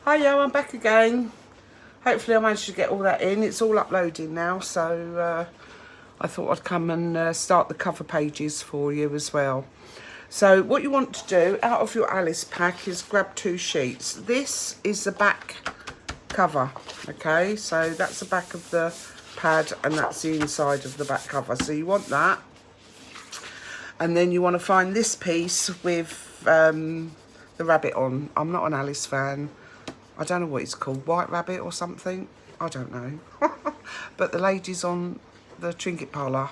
Hiya, I'm back again. Hopefully I managed to get all that in. It's all uploading now, so I thought I'd come and start the cover pages for you as well. So what you want to do out of your Alice pack is grab 2 sheets. This is the back cover, okay? So that's the back of the pad and that's the inside of the back cover. So you want that. And then you want to find this piece with the rabbit on. I'm not an Alice fan. I don't know what it's called, White Rabbit or something. I don't know. But the ladies on the Trinket Parlour,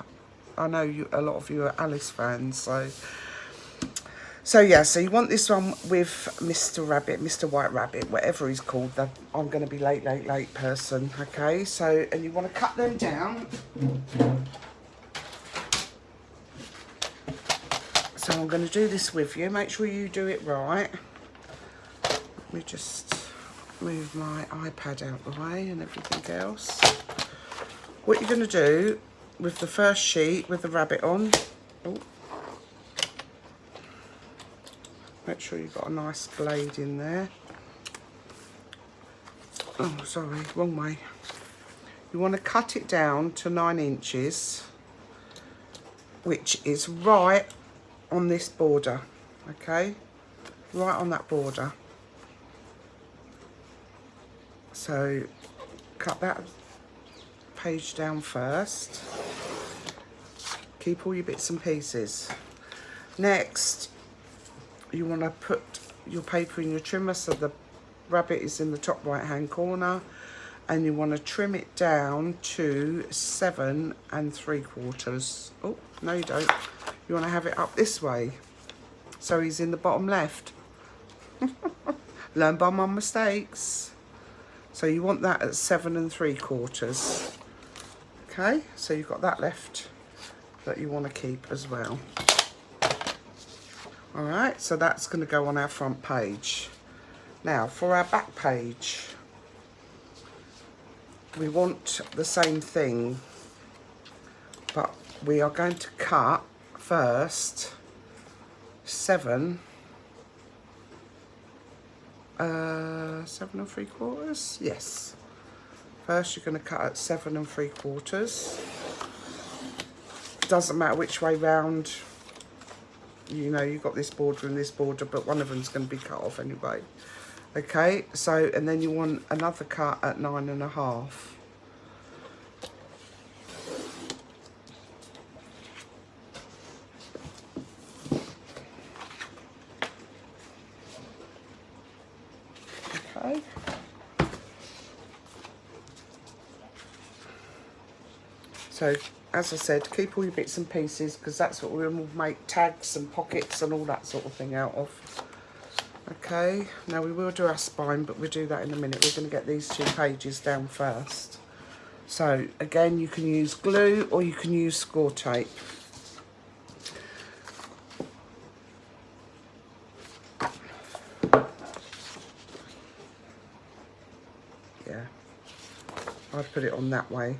I know a lot of you are Alice fans, so yeah, so you want this one with Mr. Rabbit, Mr. White Rabbit, whatever he's called. I'm going to be late person, okay? So, and you want to cut them down. So I'm going to do this with you. Make sure you do it right. Let me just move my iPad out the way and everything else. What you're going to do with the first sheet with the rabbit on, make sure you've got a nice blade in there. Oh, sorry, wrong way. You want to cut it down to 9 inches, which is right on this border, okay? Right on that border. So cut that page down first. Keep all your bits and pieces. Next, you want to put your paper in your trimmer so the rabbit is in the top right hand corner, and you want to trim it down to 7 3/4. Oh, no you don't. You want to have it up this way so he's in the bottom left. Learn by my mistakes. So you want that at 7 3/4. Okay, so you've got that left that you want to keep as well. All right, so that's going to go on our front page. Now for our back page, we want the same thing, but we are going to cut first 7 3/4. Yes, first you're going to cut at 7 3/4. Doesn't matter which way round, you know, you've got this border and this border, but one of them's going to be cut off anyway. Okay, so and then you want another cut at 9 1/2. Okay. So, as I said, keep all your bits and pieces because that's what we'll make tags and pockets and all that sort of thing out of. Okay, now we will do our spine, but we'll do that in a minute. We're going to get these 2 pages down first. So, again, you can use glue or you can use score tape. Yeah, I'd put it on that way.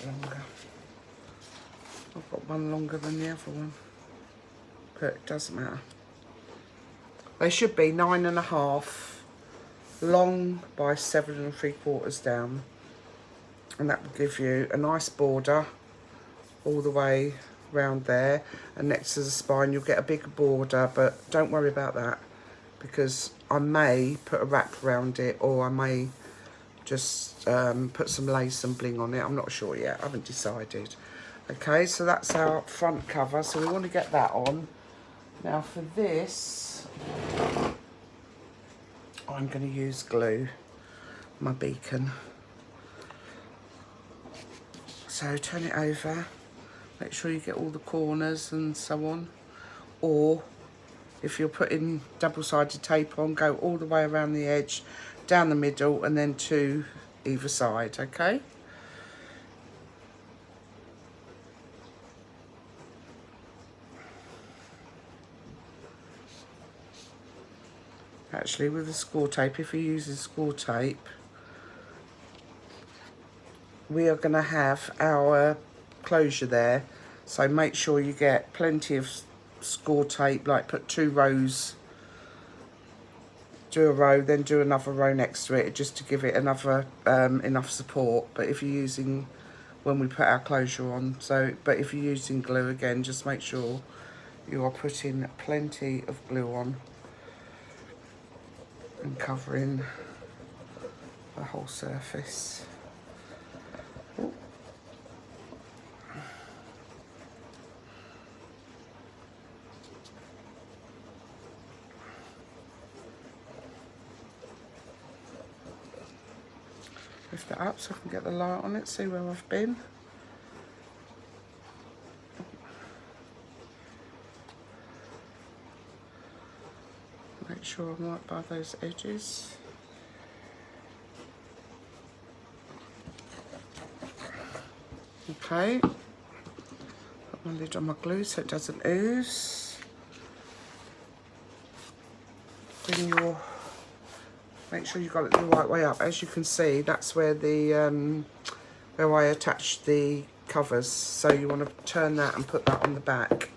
Longer. I've got one longer than the other one, but it doesn't matter. They should be 9 1/2 long by 7 3/4 down, and that will give you a nice border all the way round there, and next to the spine you'll get a bigger border, but don't worry about that because I may put a wrap around it, or I may just put some lace and bling on it. I'm not sure yet, I haven't decided. Okay, so that's our front cover, so we want to get that on. Now for this, I'm going to use glue, my beacon. So turn it over, make sure you get all the corners and so on, or if you're putting double-sided tape on, go all the way around the edge, down the middle, and then to either side, okay? Actually, with the score tape, if you're using score tape, we are going to have our closure there, so make sure you get plenty of score tape, like put 2 rows, do a row, then do another row next to it, just to give it another enough support. But if you're using, when we put our closure on, but if you're using glue, again, just make sure you are putting plenty of glue on and covering the whole surface. Ooh. Lift it up so I can get the light on it, see where I've been. Make sure I'm right by those edges. Okay, put my lid on my glue so it doesn't ooze. Bring your, make sure you've got it the right way up. As you can see, that's where the where I attached the covers. So you want to turn that and put that on the back.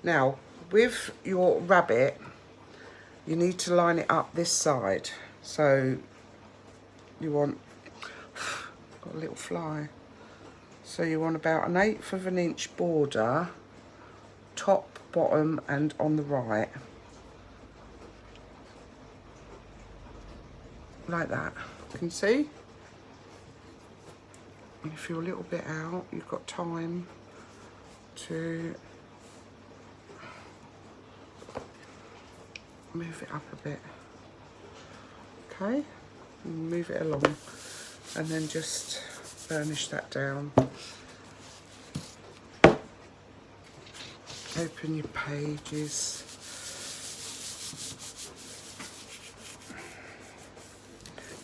Now, with your rabbit, you need to line it up this side. So you want, got a little fly. So you want about 1/8 of an inch border, top, bottom, and on the right. Like that. Can you see? And if you're a little bit out, you've got time to move it up a bit. Okay, and move it along, and then just burnish that down. Open your pages.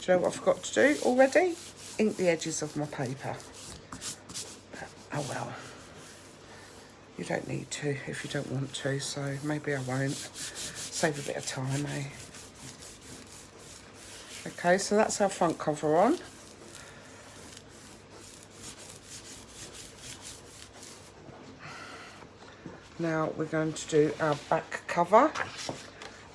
Do you know what I forgot to do already? Ink the edges of my paper. Oh well. You don't need to if you don't want to, so maybe I won't. Save a bit of time, eh? Okay, so that's our front cover on. Now we're going to do our back cover.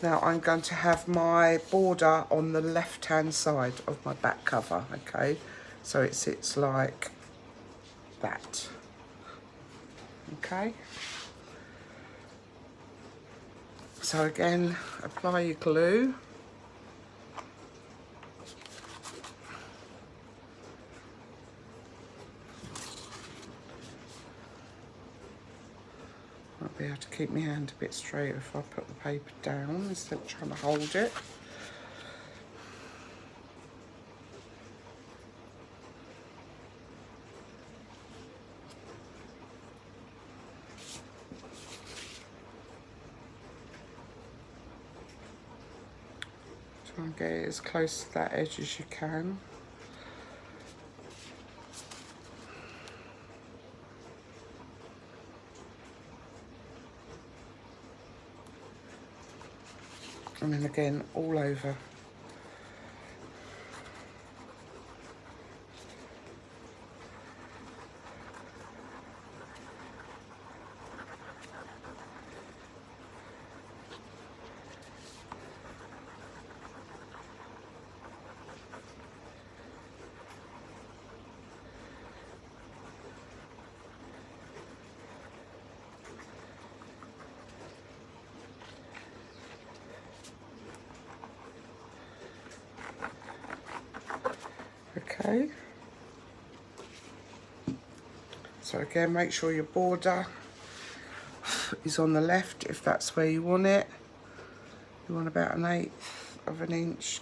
Now I'm going to have my border on the left-hand side of my back cover, okay? So it sits like that, okay? So again, apply your glue. I'll be able to keep my hand a bit straight if I put the paper down instead of trying to hold it. Try and get it as close to that edge as you can. And then again, all over. Okay, so again, make sure your border is on the left if that's where you want it. You want about 1/8 of an inch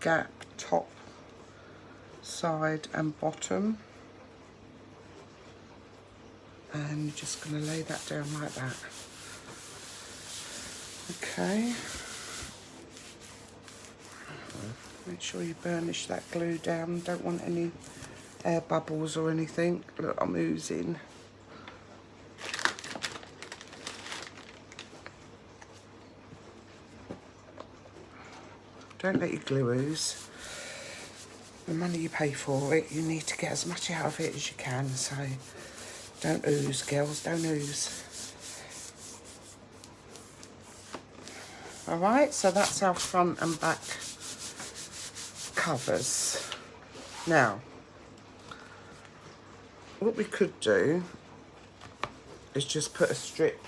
gap, top, side and bottom. And you're just going to lay that down like that. Okay. Make sure you burnish that glue down. Don't want any air bubbles or anything. Look, I'm oozing. Don't let your glue ooze. The money you pay for it, you need to get as much out of it as you can. So don't ooze, girls, don't ooze. All right, so that's our front and back covers. Now, what we could do is just put a strip.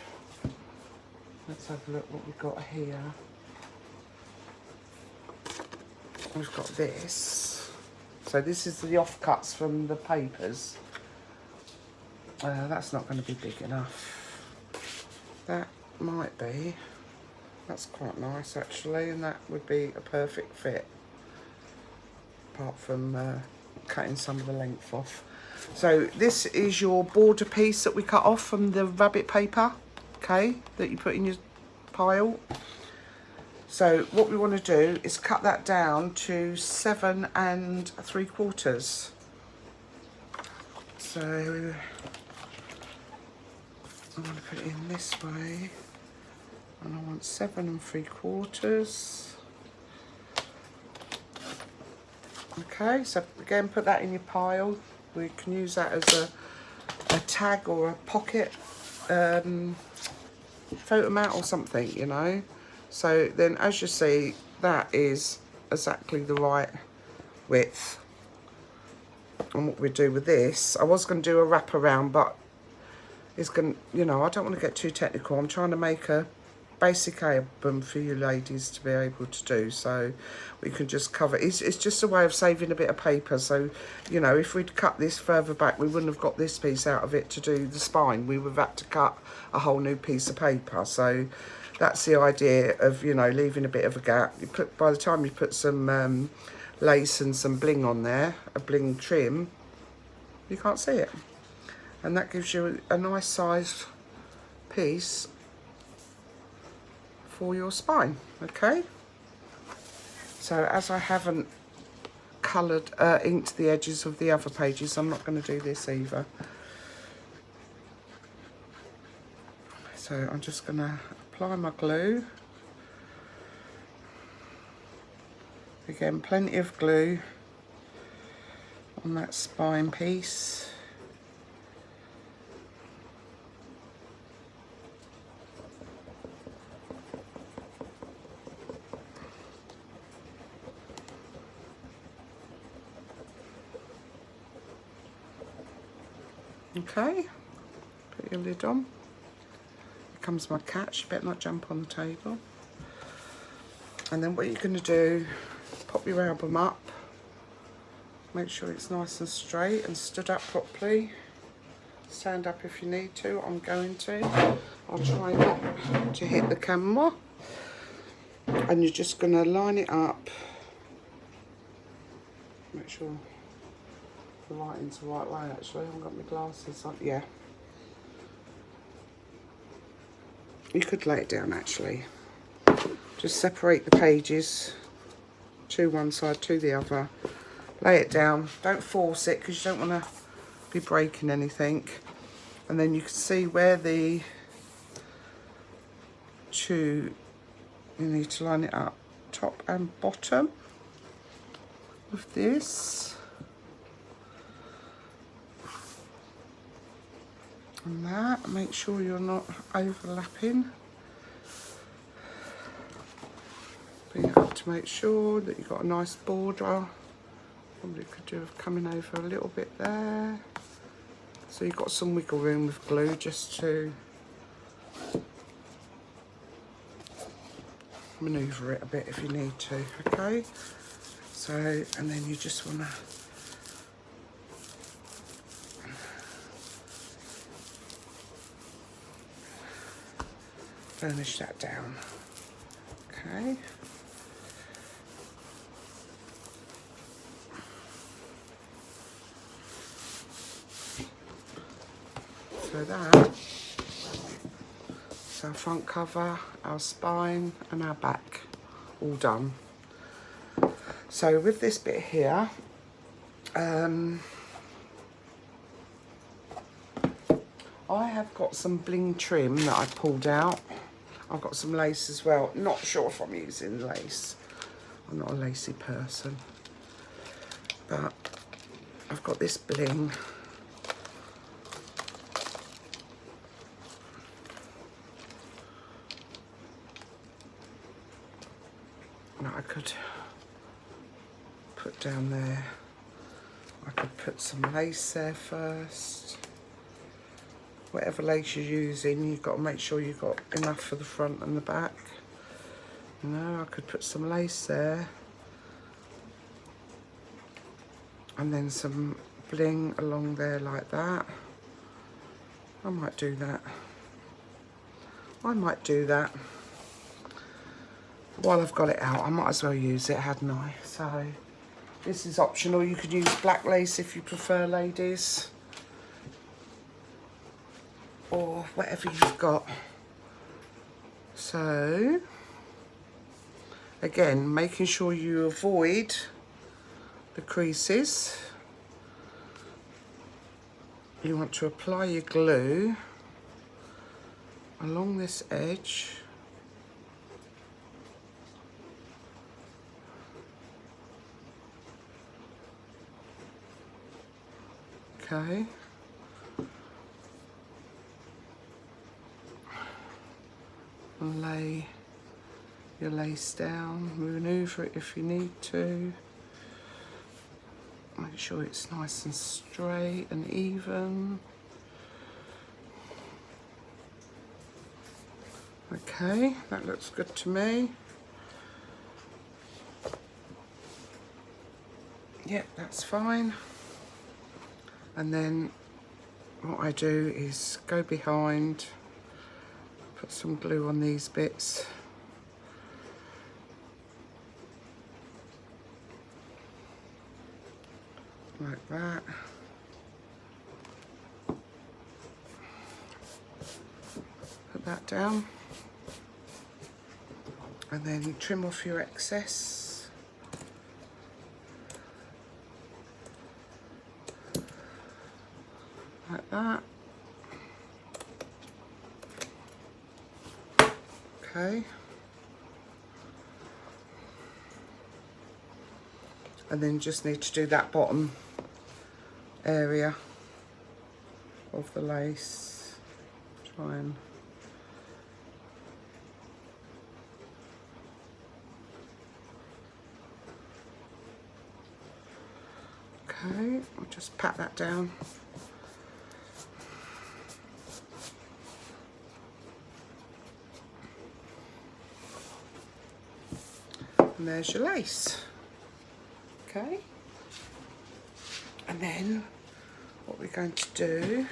Let's have a look what we've got here. We've got this. So this is the offcuts from the papers. That's not going to be big enough. That might be. That's quite nice actually, and that would be a perfect fit. Apart from cutting some of the length off. So this is your border piece that we cut off from the rabbit paper, okay, that you put in your pile. So what we want to do is cut that down to 7 3/4. So I want to put it in this way, and I want 7 3/4. Okay, so again, put that in your pile. We can use that as a tag or a pocket photo mat or something, you know. So then, as you see, that is exactly the right width. And what we do with this, I was going to do a wrap around, but it's going to, you know, I don't want to get too technical. I'm trying to make a basic album for you ladies to be able to do, so we can just cover. It's just a way of saving a bit of paper. So, you know, if we'd cut this further back, we wouldn't have got this piece out of it to do the spine. We would have had to cut a whole new piece of paper. So that's the idea of, you know, leaving a bit of a gap. You put, by the time you put some lace and some bling on there, a bling trim, you can't see it, and that gives you a nice sized piece for your spine. Okay, so as I haven't coloured inked the edges of the other pages, I'm not going to do this either. So I'm just going to apply my glue. Again, plenty of glue on that spine piece. Okay, put your lid on. Here comes my cat, she better not jump on the table. And then what you're going to do, pop your album up, make sure it's nice and straight and stood up properly. Stand up if you need to, I'm going to. I'll try not to hit the camera. And you're just going to line it up. Make sure the lighting's the right way actually. I haven't got my glasses on. Yeah. You could lay it down actually. Just separate the pages to one side, to the other. Lay it down. Don't force it because you don't want to be breaking anything. And then you can see where the two, you need to line it up top and bottom with this. And that, make sure you're not overlapping. Bring it up to make sure that you've got a nice border. Probably could do with coming over a little bit there. So you've got some wiggle room with glue just to manoeuvre it a bit if you need to, okay? So, and then you just want to furnish that down, okay? So that's our front cover, our spine and our back all done. So with this bit here, I have got some bling trim that I pulled out. I've got some lace as well. Not sure if I'm using lace. I'm not a lacy person. But I've got this bling. that I could put down there. I could put some lace there first. Whatever lace you're using, you've got to make sure you've got enough for the front and the back. You know, I could put some lace there. And then some bling along there like that. I might do that. I might do that. While I've got it out, I might as well use it, hadn't I? So, this is optional. You could use black lace if you prefer, ladies. Or whatever you've got. So, again, making sure you avoid the creases. You want to apply your glue along this edge. Okay. And lay your lace down, maneuver it if you need to. Make sure it's nice and straight and even. Okay, that looks good to me. Yep, that's fine. And then what I do is go behind, put some glue on these bits. Like that. Put that down. And then trim off your excess. Like that. Okay. And then just need to do that bottom area of the lace. Try and okay, I'll just pat that down. And there's your lace. Okay. And then what we're going to do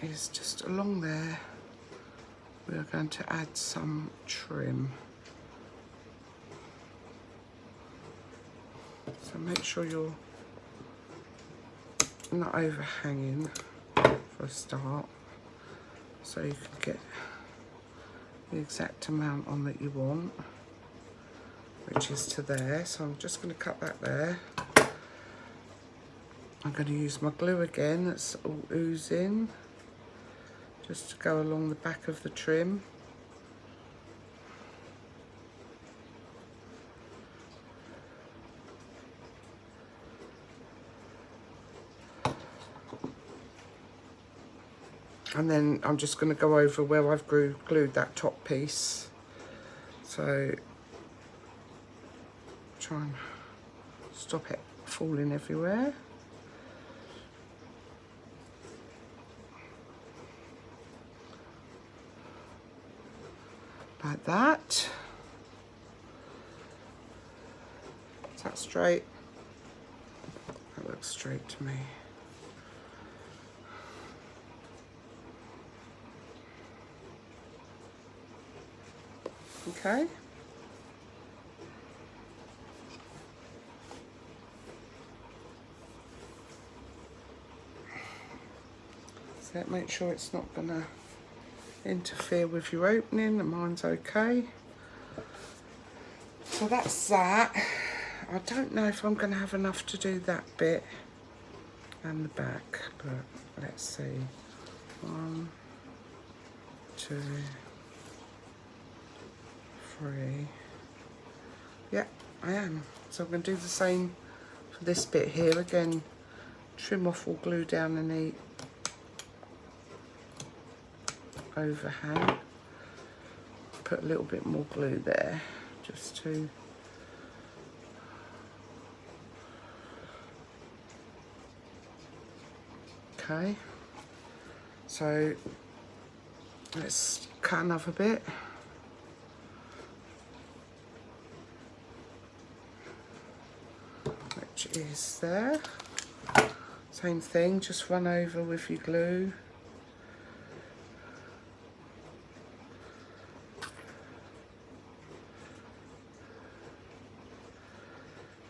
is just along there, we're going to add some trim. So make sure you're not overhanging for a start, so you can get the exact amount on that you want, which is to there. So I'm just going to cut that there. I'm going to use my glue again, that's all oozing, just to go along the back of the trim. And then I'm just going to go over where I've glued that top piece. So try and stop it falling everywhere. Like that. Is that straight? That looks straight to me. Okay. So make sure it's not going to interfere with your opening, and mine's okay. So that's that. I don't know if I'm going to have enough to do that bit and the back, but let's see. 1, 2, 3. Yeah, I am. So I'm going to do the same for this bit here. Again, trim off or glue down any overhang. put a little bit more glue there, just to... Okay, so let's cut another bit. Which is there. Same thing, just run over with your glue.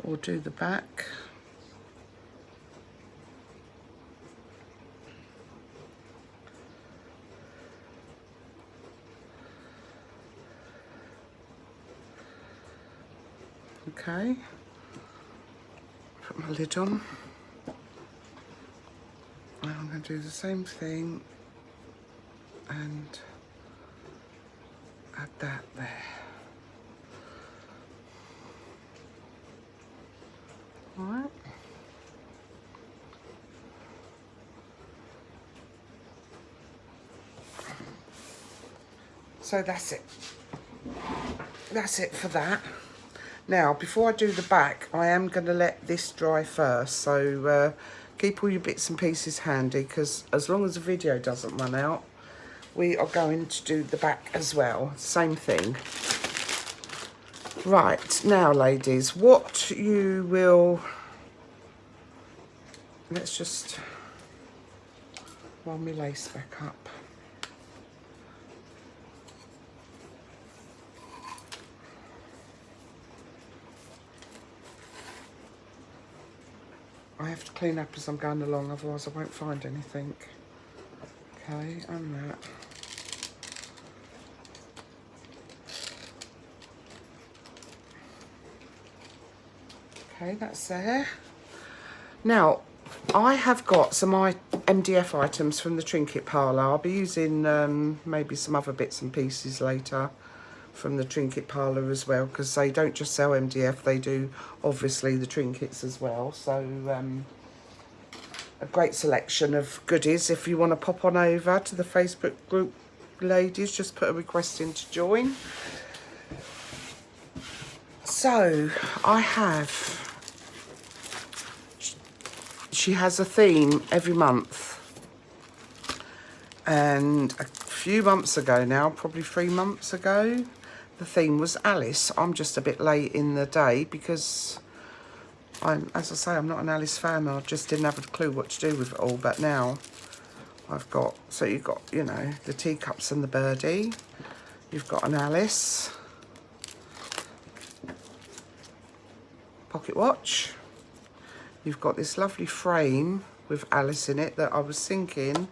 Or do the back. Okay, put my lid on. And I'm going to do the same thing and add that there. Alright. So that's it. That's it for that. Now, before I do the back, I am going to let this dry first. So keep all your bits and pieces handy, because as long as the video doesn't run out, we are going to do the back as well. Same thing. Right, now ladies, what you will... Let's just roll my lace back up. I have to clean up as I'm going along, otherwise I won't find anything. Okay, and that. Okay, that's there. Now, I have got some MDF items from the Trinket Parlour. I'll be using maybe some other bits and pieces later from the Trinket Parlour as well, because they don't just sell MDF, they do obviously the trinkets as well. So a great selection of goodies. If you want to pop on over to the Facebook group, ladies, just put a request in to join. So I have, she has a theme every month, and a few months ago now, probably 3 months ago, the theme was Alice. I'm just a bit late in the day because as I say, I'm not an Alice fan. I just didn't have a clue what to do with it all. But now I've got, so you've got, you know, the teacups and the birdie. You've got an Alice pocket watch. You've got this lovely frame with Alice in it that I was thinking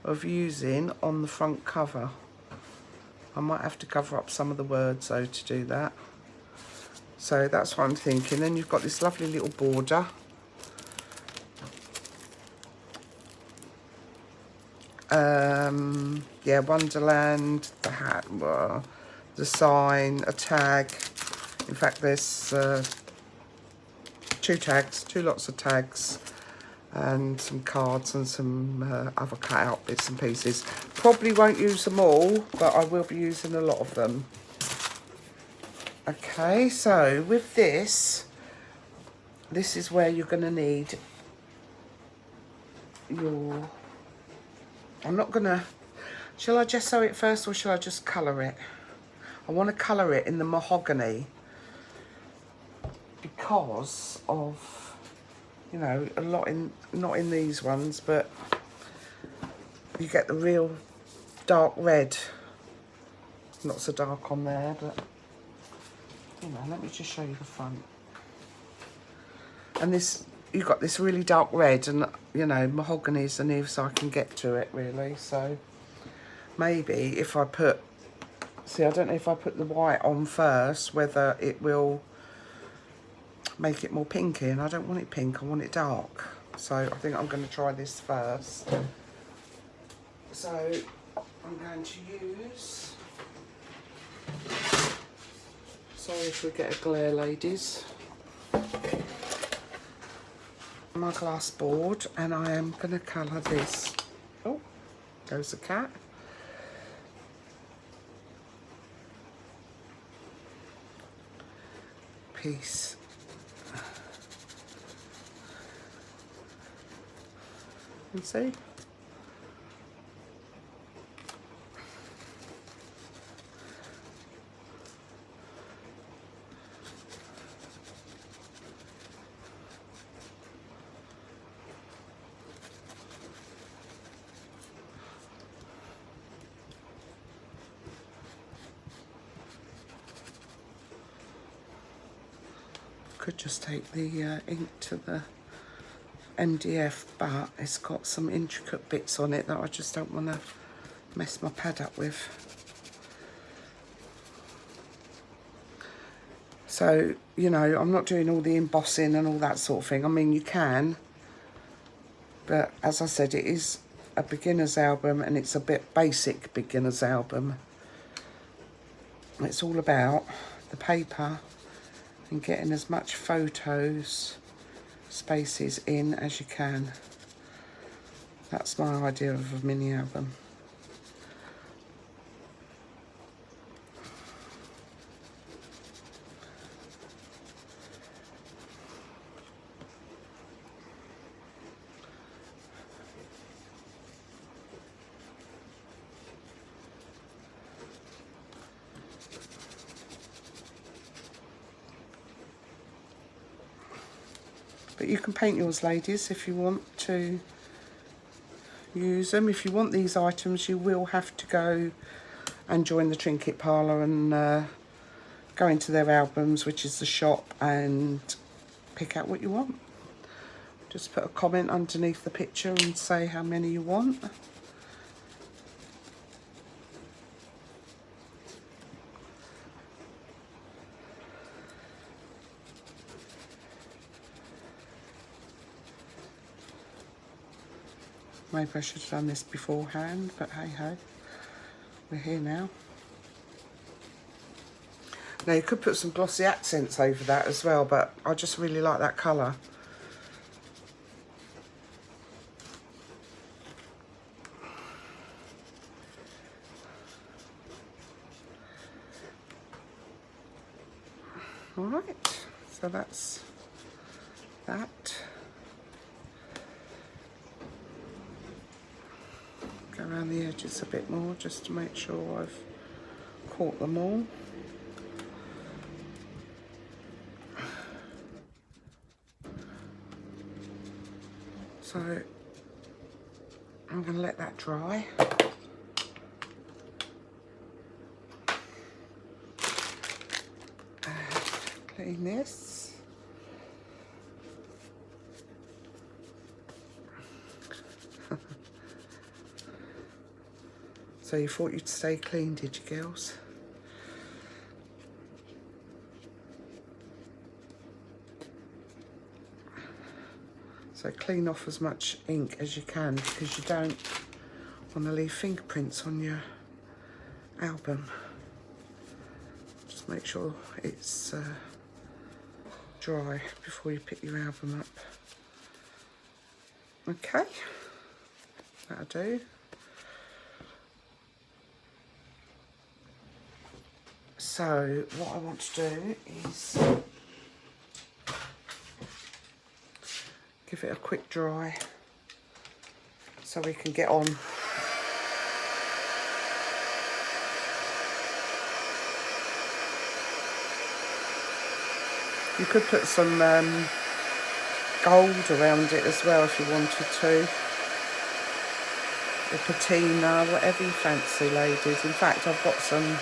of using on the front cover. I might have to cover up some of the words though to do that. So that's what I'm thinking. Then you've got this lovely little border. Yeah, Wonderland, the hat, well, the sign, a tag. In fact, there's 2 tags, 2 lots of tags, and some cards and some other cut-out bits and pieces. Probably won't use them all, but I will be using a lot of them. Okay, so with this is where you're going to need your... I'm not going to... Shall I just sew it first, or shall I just colour it? I want to colour it in the mahogany because of, you know, a lot in, not in these ones, but you get the real dark red. Not so dark on there, but, you know, let me just show you the front. And this, you've got this really dark red, and, you know, mahogany is the nearest I can get to it, really. So maybe if I put, see, I don't know if I put the white on first, whether it will make it more pinky, and I don't want it pink, I want it dark. So I think I'm going to try this first. So I'm going to use, sorry if we get a glare, ladies, my glass board, and I am going to colour this. Oh, goes the cat. piece. You see? Could just take the ink to the MDF, but it's got some intricate bits on it that I just don't want to mess my pad up with. So, you know, I'm not doing all the embossing and all that sort of thing. I mean, you can, but as I said, it is a beginner's album, and it's a bit basic beginner's album. It's all about the paper and getting as much photos spaces in as you can. That's my idea of a mini album. But you can paint yours, ladies, if you want to use them. If you want these items, you will have to go and join the Trinket Parlour and go into their albums, which is the shop, and pick out what you want. Just put a comment underneath the picture and say how many you want. Maybe I should have done this beforehand, but hey ho, we're here now. Now you could put some glossy accents over that as well, but I just really like that colour. Alright, so that's that. Go around the edges a bit more just to make sure I've caught them all. So I'm going to let that dry. Clean this. So you thought you'd stay clean, did you, girls? So clean off as much ink as you can, because you don't want to leave fingerprints on your album. Just make sure it's dry before you pick your album up. Okay, that'll do. So what I want to do is give it a quick dry so we can get on. You could put some gold around it as well if you wanted to, or patina, whatever you fancy, ladies. In fact, I've got some.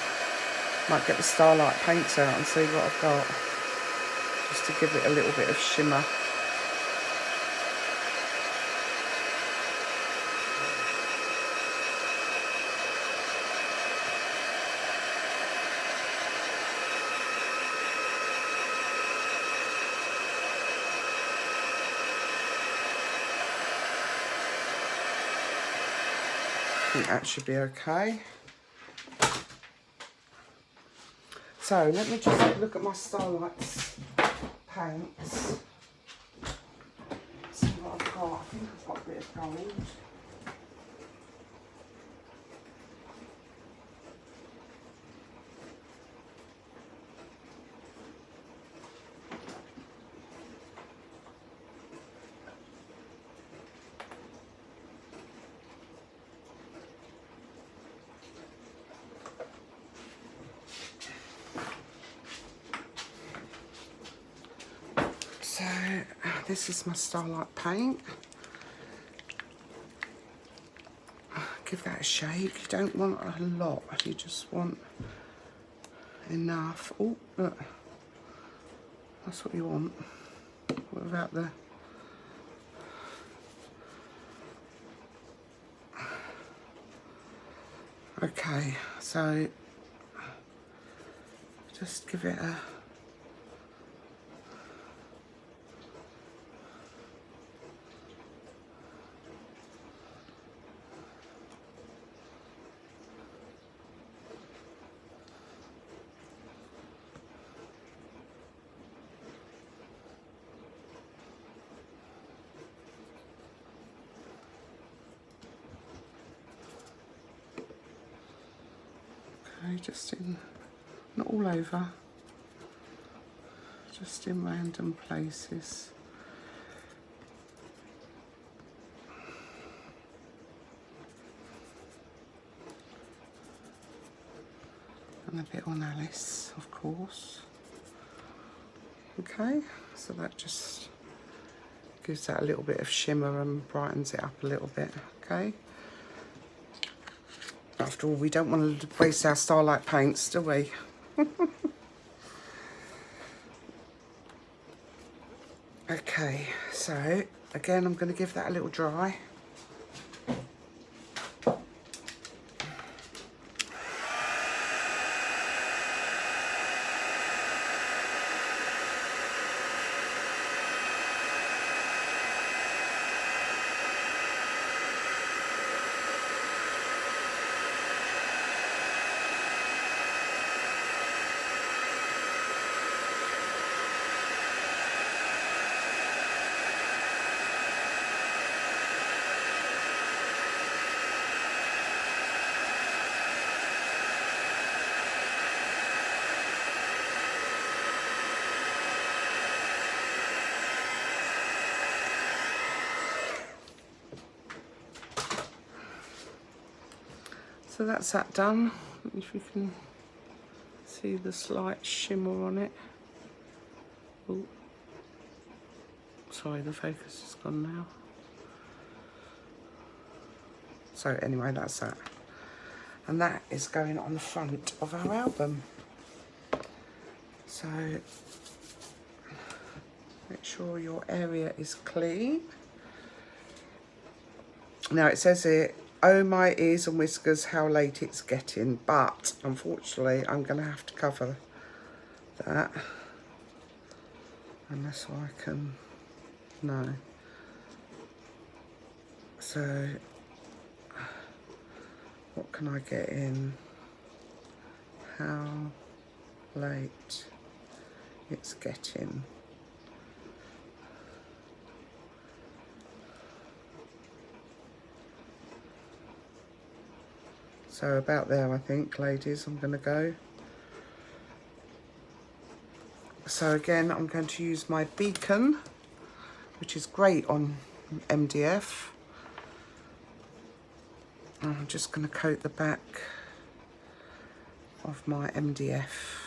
Might get the Starlight paints out and see what I've got, just to give it a little bit of shimmer. I think that should be okay. So let me just have a look at my Starlight's paints. See what I've got. I think I've got a bit of gold. this is my Starlight paint. Give that a shake. You don't want a lot, you just want enough. Oh, look. That's what you want. What about the... Okay, so just give it a... Okay, just in, not all over, just in random places. And a bit on Alice, of course. Okay, so that just gives that a little bit of shimmer and brightens it up a little bit, okay? After all, we don't want to waste our Starlight paints, do we? Okay, so again, I'm going to give that a little dry. So that's that done. If you can see the slight shimmer on it. Oh, sorry, the focus is gone now. So anyway, that's that. And that is going on the front of our album. So make sure your area is clean. Now it says here, oh my ears and whiskers, how late it's getting. But unfortunately, I'm going to have to cover that. Unless I can, no. So, what can I get in? How late it's getting. So about there, I think, ladies, I'm going to go. So again, I'm going to use my beacon, which is great on MDF. And I'm just going to coat the back of my MDF.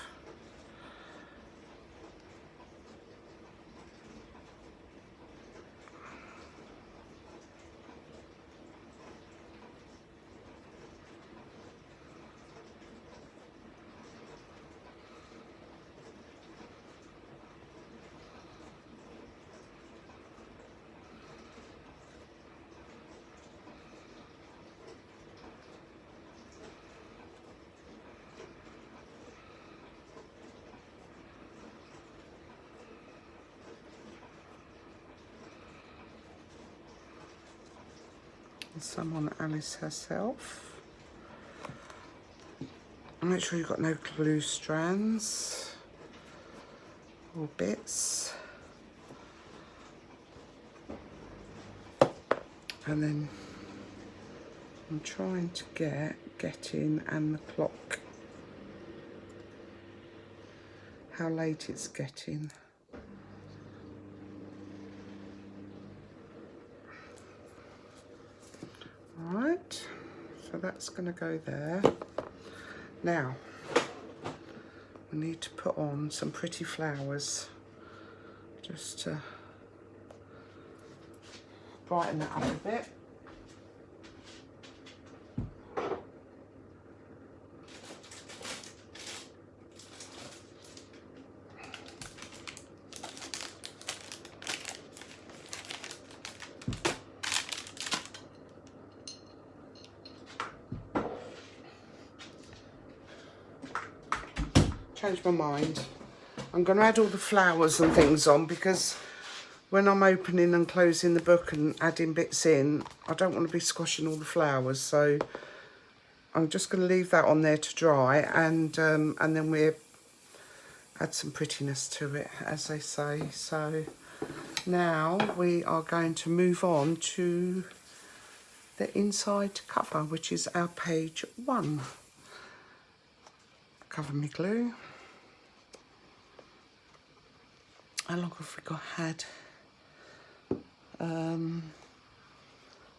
Some on Alice herself. Make sure you've got no glue strands or bits. And then I'm trying to get in and the clock. How late it's getting. Right, so that's going to go there. Now, we need to put on some pretty flowers, just to brighten that up a bit. Changed my mind. I'm going to add all the flowers and things on because when I'm opening and closing the book and adding bits in, I don't want to be squashing all the flowers. So I'm just going to leave that on there to dry, and then we'll add some prettiness to it, as they say. So now we are going to move on to the inside cover, which is our page 1. Cover me glue. How long have we had?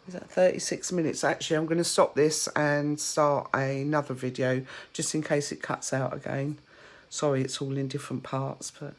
Is that 36 minutes? Actually, I'm going to stop this and start another video just in case it cuts out again. Sorry, it's all in different parts, but